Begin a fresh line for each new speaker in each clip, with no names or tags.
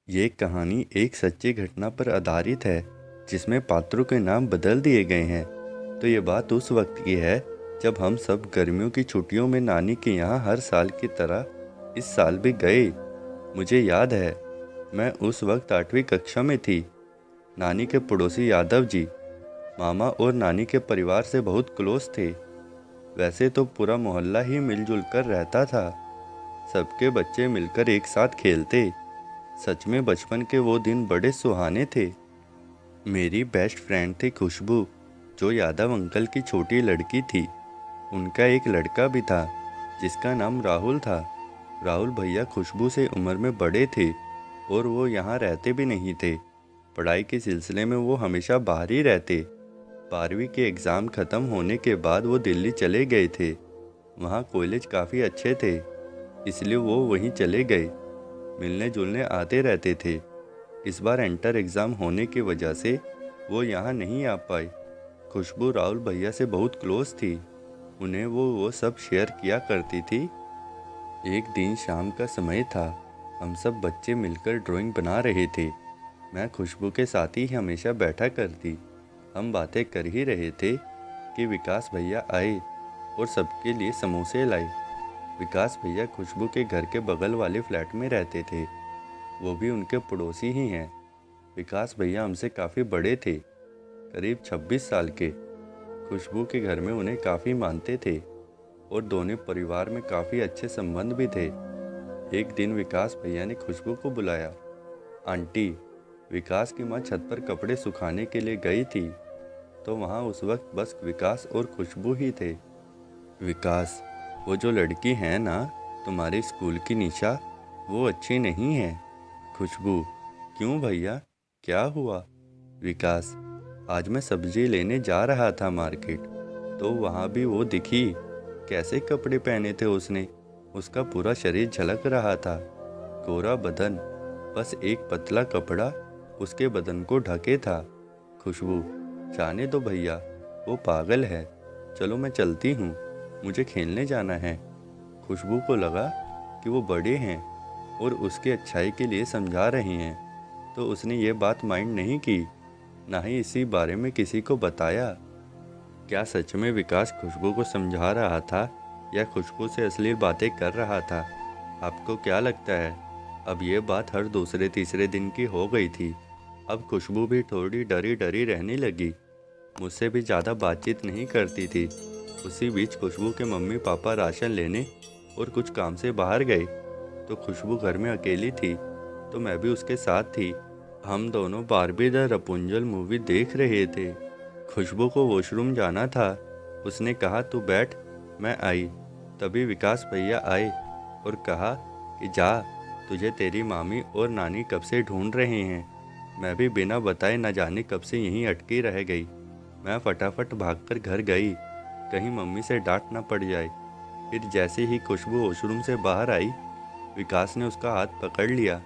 ये कहानी एक सच्ची घटना पर आधारित है जिसमें पात्रों के नाम बदल दिए गए हैं। तो ये बात उस वक्त की है जब हम सब गर्मियों की छुट्टियों में नानी के यहाँ हर साल की तरह इस साल भी गए। मुझे याद है, मैं उस वक्त 8वीं कक्षा में थी। नानी के पड़ोसी यादव जी मामा और नानी के परिवार से बहुत क्लोज थे। वैसे तो पूरा मोहल्ला ही मिलजुल कर रहता था। सबके बच्चे मिलकर एक साथ खेलते। सच में बचपन के वो दिन बड़े सुहाने थे। मेरी बेस्ट फ्रेंड थी खुशबू, जो यादव अंकल की छोटी लड़की थी। उनका एक लड़का भी था जिसका नाम राहुल था। राहुल भैया खुशबू से उम्र में बड़े थे और वो यहाँ रहते भी नहीं थे। पढ़ाई के सिलसिले में वो हमेशा बाहर ही रहते। 12वीं के एग्ज़ाम ख़त्म होने के बाद वो दिल्ली चले गए थे। वहाँ कॉलेज काफ़ी अच्छे थे, इसलिए वो वहीं चले गए। मिलने जुलने आते रहते थे। इस बार इंटर एग्ज़ाम होने की वजह से वो यहाँ नहीं आ पाए। खुशबू राहुल भैया से बहुत क्लोज थी। उन्हें वो सब शेयर किया करती थी। एक दिन शाम का समय था। हम सब बच्चे मिलकर ड्राइंग बना रहे थे। मैं खुशबू के साथ ही हमेशा बैठा करती। हम बातें कर ही रहे थे कि विकास भैया आए और सबके लिए समोसे लाए। विकास भैया खुशबू के घर के बगल वाले फ्लैट में रहते थे। वो भी उनके पड़ोसी ही हैं। विकास भैया हमसे काफ़ी बड़े थे, करीब 26 साल के। खुशबू के घर में उन्हें काफ़ी मानते थे और दोनों परिवार में काफ़ी अच्छे संबंध भी थे। एक दिन विकास भैया ने खुशबू को बुलाया। आंटी, विकास की माँ छत पर कपड़े सुखाने के लिए गई थी, तो वहाँ उस वक्त बस विकास और खुशबू ही थे। विकास, वो जो लड़की है ना, तुम्हारे स्कूल की निशा, वो अच्छी नहीं है। खुशबू, क्यों भैया, क्या हुआ? विकास, आज मैं सब्जी लेने जा रहा था मार्केट, तो वहाँ भी वो दिखी। कैसे कपड़े पहने थे उसने, उसका पूरा शरीर झलक रहा था। गोरा बदन, बस एक पतला कपड़ा उसके बदन को ढके था। खुशबू, जाने दो भैया, वो पागल है। चलो मैं चलती हूँ, मुझे खेलने जाना है। खुशबू को लगा कि वो बड़े हैं और उसकी अच्छाई के लिए समझा रहे हैं, तो उसने ये बात माइंड नहीं की, ना ही इसी बारे में किसी को बताया। क्या सच में विकास खुशबू को समझा रहा था या खुशबू से अश्लील बातें कर रहा था? आपको क्या लगता है? अब ये बात हर दूसरे तीसरे दिन की हो गई थी। अब खुशबू भी थोड़ी डरी डरी रहने लगी। मुझसे भी ज़्यादा बातचीत नहीं करती थी। उसी बीच खुशबू के मम्मी पापा राशन लेने और कुछ काम से बाहर गए, तो खुशबू घर में अकेली थी, तो मैं भी उसके साथ थी। हम दोनों बार्बी द रपुंजल मूवी देख रहे थे। खुशबू को वॉशरूम जाना था। उसने कहा तू बैठ, मैं आई। तभी विकास भैया आए और कहा कि जा, तुझे तेरी मामी और नानी कब से ढूंढ रहे हैं। मैं भी बिना बताए न जाने कब से यहीं अटकी रह गई। मैं फटाफट भागकर घर गई, कहीं मम्मी से डांट न पड़ जाए। फिर जैसे ही खुशबू वॉशरूम से बाहर आई, विकास ने उसका हाथ पकड़ लिया।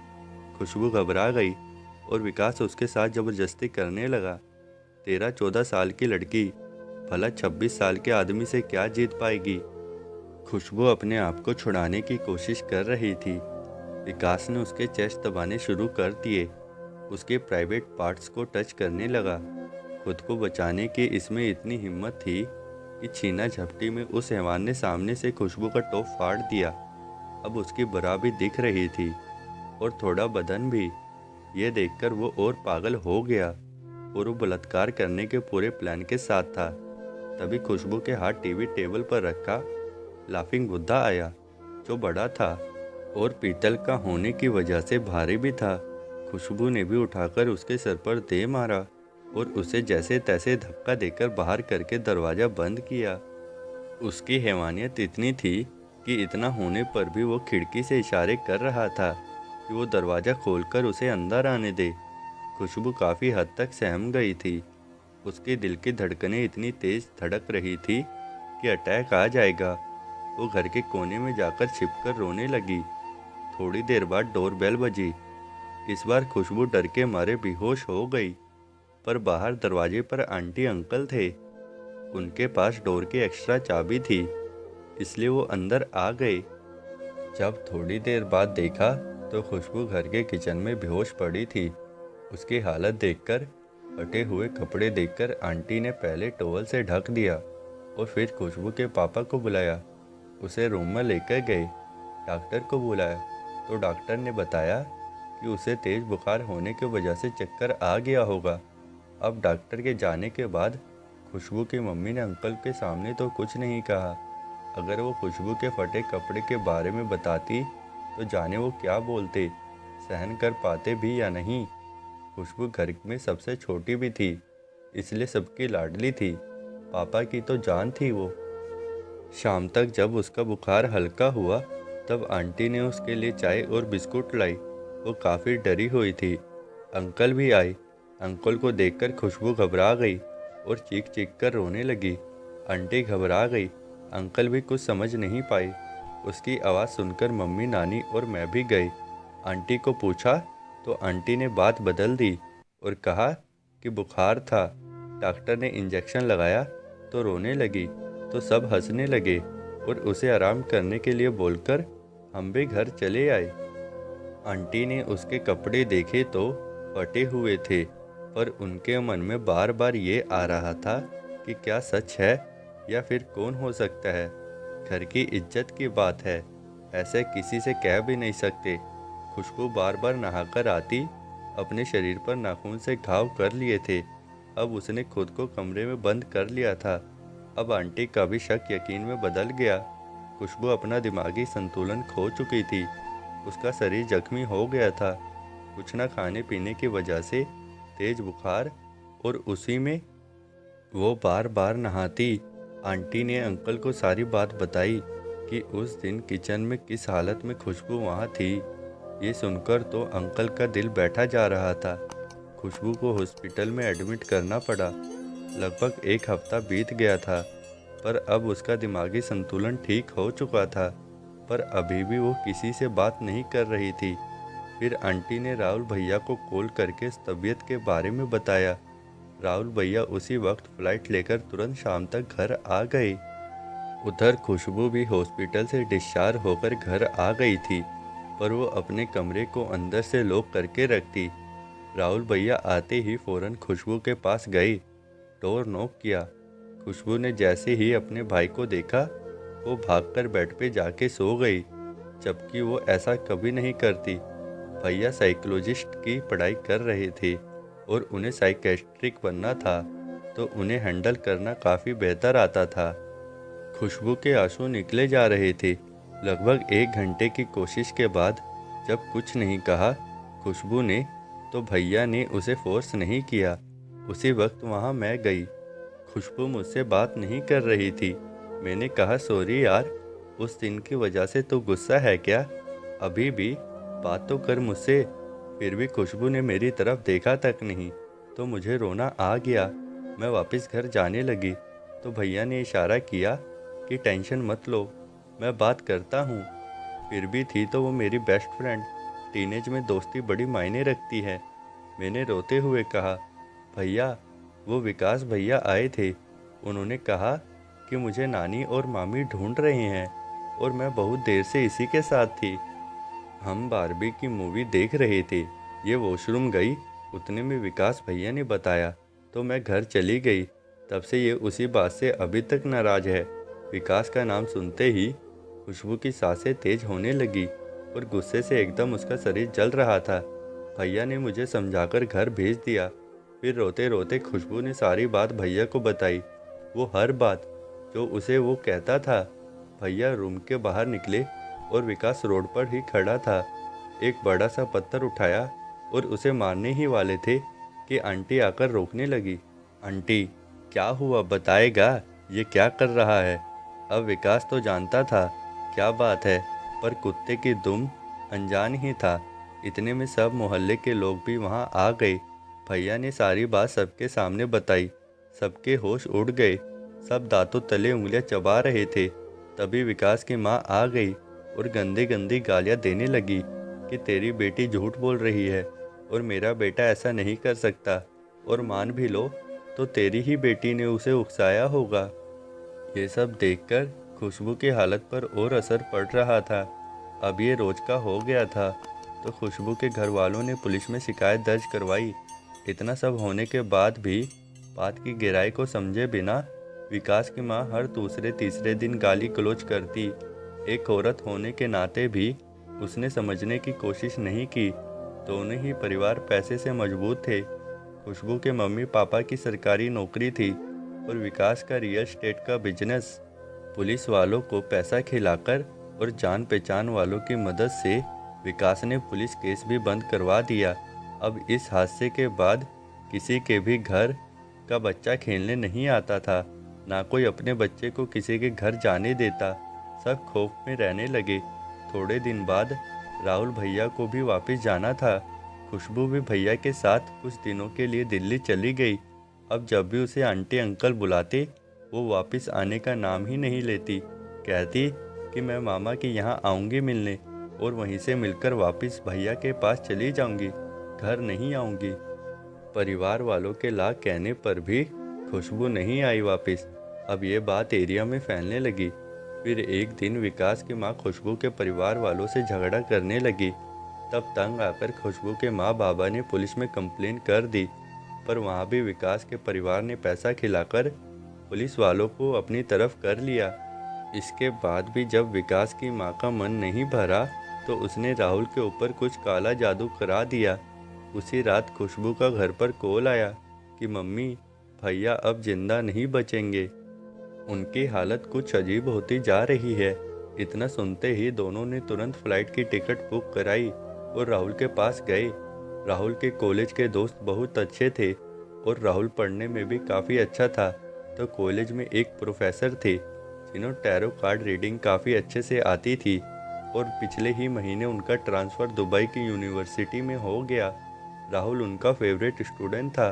खुशबू घबरा गई और विकास उसके साथ ज़बरदस्ती करने लगा। 13-14 साल की लड़की भला 26 साल के आदमी से क्या जीत पाएगी? खुशबू अपने आप को छुड़ाने की कोशिश कर रही थी। विकास ने उसके चेस्ट दबाने शुरू कर दिए, उसके प्राइवेट पार्ट्स को टच करने लगा। खुद को बचाने की इसमें इतनी हिम्मत थी कि छीना झपटी में उस हैवान ने सामने से खुशबू का टॉप फाड़ दिया। अब उसकी बरा भी दिख रही थी और थोड़ा बदन भी। ये देखकर वो और पागल हो गया और वो बलात्कार करने के पूरे प्लान के साथ था। तभी खुशबू के हाथ टीवी टेबल पर रखा लाफिंग बुद्धा आया, जो बड़ा था और पीतल का होने की वजह से भारी भी था। खुशबू ने भी उठाकर उसके सर पर दे मारा और उसे जैसे तैसे धक्का देकर बाहर करके दरवाज़ा बंद किया। उसकी हैवानियत इतनी थी कि इतना होने पर भी वो खिड़की से इशारे कर रहा था कि वो दरवाज़ा खोलकर उसे अंदर आने दे। खुशबू काफ़ी हद तक सहम गई थी। उसके दिल की धड़कनें इतनी तेज धड़क रही थी कि अटैक आ जाएगा। वो घर के कोने में जाकर छिपकर रोने लगी। थोड़ी देर बाद डोरबेल बजी। इस बार खुशबू डर के मारे बेहोश हो गई, पर बाहर दरवाजे पर आंटी अंकल थे। उनके पास डोर की एक्स्ट्रा चाबी थी, इसलिए वो अंदर आ गए। जब थोड़ी देर बाद देखा तो खुशबू घर के किचन में बेहोश पड़ी थी। उसकी हालत देखकर, फटे हुए कपड़े देखकर आंटी ने पहले टॉवल से ढक दिया और फिर खुशबू के पापा को बुलाया। उसे रूम में लेकर गए। डॉक्टर को बुलाया तो डॉक्टर ने बताया कि उसे तेज़ बुखार होने की वजह से चक्कर आ गया होगा। अब डॉक्टर के जाने के बाद खुशबू की मम्मी ने अंकल के सामने तो कुछ नहीं कहा। अगर वो खुशबू के फटे कपड़े के बारे में बताती तो जाने वो क्या बोलते, सहन कर पाते भी या नहीं। खुशबू घर में सबसे छोटी भी थी, इसलिए सबकी लाडली थी। पापा की तो जान थी वो। शाम तक जब उसका बुखार हल्का हुआ तब आंटी ने उसके लिए चाय और बिस्कुट लाई। वो काफ़ी डरी हुई थी। अंकल भी आए। अंकल को देखकर खुशबू घबरा गई और चीख चीख कर रोने लगी। आंटी घबरा गई। अंकल भी कुछ समझ नहीं पाए। उसकी आवाज़ सुनकर मम्मी, नानी और मैं भी गए। आंटी को पूछा तो आंटी ने बात बदल दी और कहा कि बुखार था। डॉक्टर ने इंजेक्शन लगाया तो रोने लगी। तो सब हंसने लगे और उसे आराम करने के लिए बोलकर हम भी घर चले आए। आंटी ने उसके कपड़े देखे तो फटे हुए थे, पर उनके मन में बार बार ये आ रहा था कि क्या सच है या फिर कौन हो सकता है। घर की इज्जत की बात है, ऐसे किसी से कह भी नहीं सकते। खुशबू बार बार नहाकर आती, अपने शरीर पर नाखून से घाव कर लिए थे। अब उसने खुद को कमरे में बंद कर लिया था। अब आंटी का भी शक यकीन में बदल गया। खुशबू अपना दिमागी संतुलन खो चुकी थी। उसका शरीर जख्मी हो गया था, कुछ न खाने पीने की वजह से तेज बुखार, और उसी में वो बार बार नहाती। आंटी ने अंकल को सारी बात बताई कि उस दिन किचन में किस हालत में खुशबू वहाँ थी। ये सुनकर तो अंकल का दिल बैठा जा रहा था। खुशबू को हॉस्पिटल में एडमिट करना पड़ा। लगभग एक हफ्ता बीत गया था, पर अब उसका दिमागी संतुलन ठीक हो चुका था, पर अभी भी वो किसी से बात नहीं कर रही थी। फिर आंटी ने राहुल भैया को कॉल करके इस तबीयत के बारे में बताया। राहुल भैया उसी वक्त फ्लाइट लेकर तुरंत शाम तक घर आ गए। उधर खुशबू भी हॉस्पिटल से डिस्चार्ज होकर घर आ गई थी, पर वो अपने कमरे को अंदर से लॉक करके रखती। राहुल भैया आते ही फौरन खुशबू के पास गए, डोर नॉक किया। खुशबू ने जैसे ही अपने भाई को देखा, वो भागकर बेड पे जाके सो गई, जबकि वो ऐसा कभी नहीं करती। भैया साइकोलॉजिस्ट की पढ़ाई कर रहे थे और उन्हें साइकेट्रिक बनना था, तो उन्हें हैंडल करना काफ़ी बेहतर आता था। खुशबू के आंसू निकले जा रहे थे। लगभग 1 घंटे की कोशिश के बाद जब कुछ नहीं कहा खुशबू ने, तो भैया ने उसे फोर्स नहीं किया। उसी वक्त वहाँ मैं गई। खुशबू मुझसे बात नहीं कर रही थी। मैंने कहा, सॉरी यार, उस दिन की वजह से तो गुस्सा है क्या? अभी भी बात तो कर मुझसे। फिर भी खुशबू ने मेरी तरफ देखा तक नहीं, तो मुझे रोना आ गया। मैं वापस घर जाने लगी तो भैया ने इशारा किया कि टेंशन मत लो, मैं बात करता हूँ। फिर भी थी तो वो मेरी बेस्ट फ्रेंड। टीनेज में दोस्ती बड़ी मायने रखती है। मैंने रोते हुए कहा, भैया, वो विकास भैया आए थे। उन्होंने कहा कि मुझे नानी और मामी ढूंढ रहे हैं और मैं बहुत देर से इसी के साथ थी। हम बारबी की मूवी देख रहे थे। ये वॉशरूम गई, उतने में विकास भैया ने बताया, तो मैं घर चली गई। तब से ये उसी बात से अभी तक नाराज है। विकास का नाम सुनते ही खुशबू की सांसें तेज होने लगी और गुस्से से एकदम उसका शरीर जल रहा था। भैया ने मुझे समझाकर घर भेज दिया। फिर रोते रोते खुशबू ने सारी बात भैया को बताई, वो हर बात जो उसे वो कहता था। भैया रूम के बाहर निकले और विकास रोड पर ही खड़ा था। एक बड़ा सा पत्थर उठाया और उसे मारने ही वाले थे कि आंटी आकर रोकने लगी। आंटी, क्या हुआ बताएगा? ये क्या कर रहा है? अब विकास तो जानता था क्या बात है, पर कुत्ते की दुम अनजान ही था। इतने में सब मोहल्ले के लोग भी वहां आ गए। भैया ने सारी बात सबके सामने बताई। सबके होश उड़ गए। सब दांतों तले उंगलियां चबा रहे थे। तभी विकास की माँ आ गई और गंदी गंदी गालियां देने लगी कि तेरी बेटी झूठ बोल रही है और मेरा बेटा ऐसा नहीं कर सकता, और मान भी लो तो तेरी ही बेटी ने उसे उकसाया होगा। ये सब देखकर खुशबू की हालत पर और असर पड़ रहा था। अब ये रोज का हो गया था। तो खुशबू के घर वालों ने पुलिस में शिकायत दर्ज करवाई। इतना सब होने के बाद भी बात की गहराई को समझे बिना विकास की माँ हर दूसरे तीसरे दिन गाली गलौज करती। एक औरत होने के नाते भी उसने समझने की कोशिश नहीं की। दोनों ही परिवार पैसे से मजबूत थे। खुशबू के मम्मी पापा की सरकारी नौकरी थी और विकास का रियल एस्टेट का बिजनेस। पुलिस वालों को पैसा खिलाकर और जान पहचान वालों की मदद से विकास ने पुलिस केस भी बंद करवा दिया। अब इस हादसे के बाद किसी के भी घर का बच्चा खेलने नहीं आता था, ना कोई अपने बच्चे को किसी के घर जाने देता। सब खौफ में रहने लगे। थोड़े दिन बाद राहुल भैया को भी वापस जाना था। खुशबू भी भैया के साथ कुछ दिनों के लिए दिल्ली चली गई। अब जब भी उसे आंटी अंकल बुलाते वो वापस आने का नाम ही नहीं लेती। कहती कि मैं मामा के यहाँ आऊँगी मिलने और वहीं से मिलकर वापस भैया के पास चली जाऊँगी, घर नहीं आऊँगी। परिवार वालों के लाख कहने पर भी खुशबू नहीं आई वापस। अब ये बात एरिया में फैलने लगी। फिर एक दिन विकास की माँ खुशबू के परिवार वालों से झगड़ा करने लगी। तब तंग आकर खुशबू के माँ बाबा ने पुलिस में कंप्लेन कर दी, पर वहाँ भी विकास के परिवार ने पैसा खिलाकर पुलिस वालों को अपनी तरफ कर लिया। इसके बाद भी जब विकास की माँ का मन नहीं भरा तो उसने राहुल के ऊपर कुछ काला जादू करा दिया। उसी रात खुशबू का घर पर कॉल आया कि मम्मी भैया अब जिंदा नहीं बचेंगे, उनकी हालत कुछ अजीब होती जा रही है। इतना सुनते ही दोनों ने तुरंत फ्लाइट की टिकट बुक कराई और राहुल के पास गए। राहुल के कॉलेज के दोस्त बहुत अच्छे थे और राहुल पढ़ने में भी काफ़ी अच्छा था। तो कॉलेज में एक प्रोफेसर थे जिन्हों टैरो कार्ड रीडिंग काफ़ी अच्छे से आती थी और पिछले ही महीने उनका ट्रांसफ़र दुबई की यूनिवर्सिटी में हो गया। राहुल उनका फेवरेट स्टूडेंट था।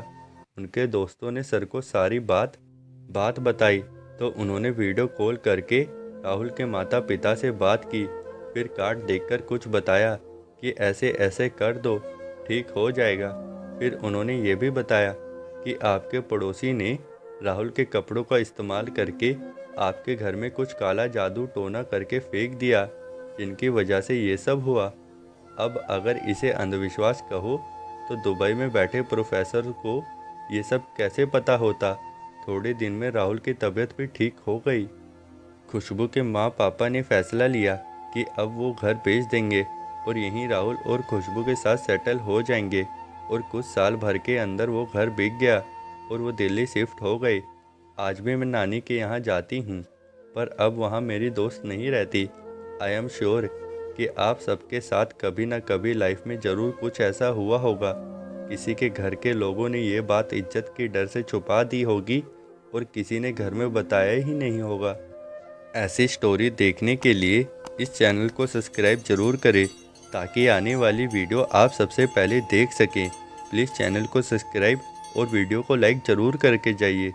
उनके दोस्तों ने सर को सारी बात बताई तो उन्होंने वीडियो कॉल करके राहुल के माता पिता से बात की। फिर कार्ड देखकर कुछ बताया कि ऐसे ऐसे कर दो, ठीक हो जाएगा। फिर उन्होंने ये भी बताया कि आपके पड़ोसी ने राहुल के कपड़ों का इस्तेमाल करके आपके घर में कुछ काला जादू टोना करके फेंक दिया, जिनकी वजह से ये सब हुआ। अब अगर इसे अंधविश्वास कहो तो दुबई में बैठे प्रोफेसर को ये सब कैसे पता होता। थोड़े दिन में राहुल की तबीयत भी ठीक हो गई। खुशबू के माँ पापा ने फैसला लिया कि अब वो घर बेच देंगे और यहीं राहुल और खुशबू के साथ सेटल हो जाएंगे। और कुछ साल भर के अंदर वो घर बिक गया और वो दिल्ली शिफ्ट हो गए। आज भी मैं नानी के यहाँ जाती हूँ, पर अब वहाँ मेरी दोस्त नहीं रहती। आई एम श्योर कि आप सबके साथ कभी ना कभी लाइफ में ज़रूर कुछ ऐसा हुआ होगा। किसी के घर के लोगों ने ये बात इज्जत के डर से छुपा दी होगी और किसी ने घर में बताया ही नहीं होगा। ऐसी स्टोरी देखने के लिए इस चैनल को सब्सक्राइब ज़रूर करें ताकि आने वाली वीडियो आप सबसे पहले देख सकें। प्लीज़ चैनल को सब्सक्राइब और वीडियो को लाइक ज़रूर करके जाइए।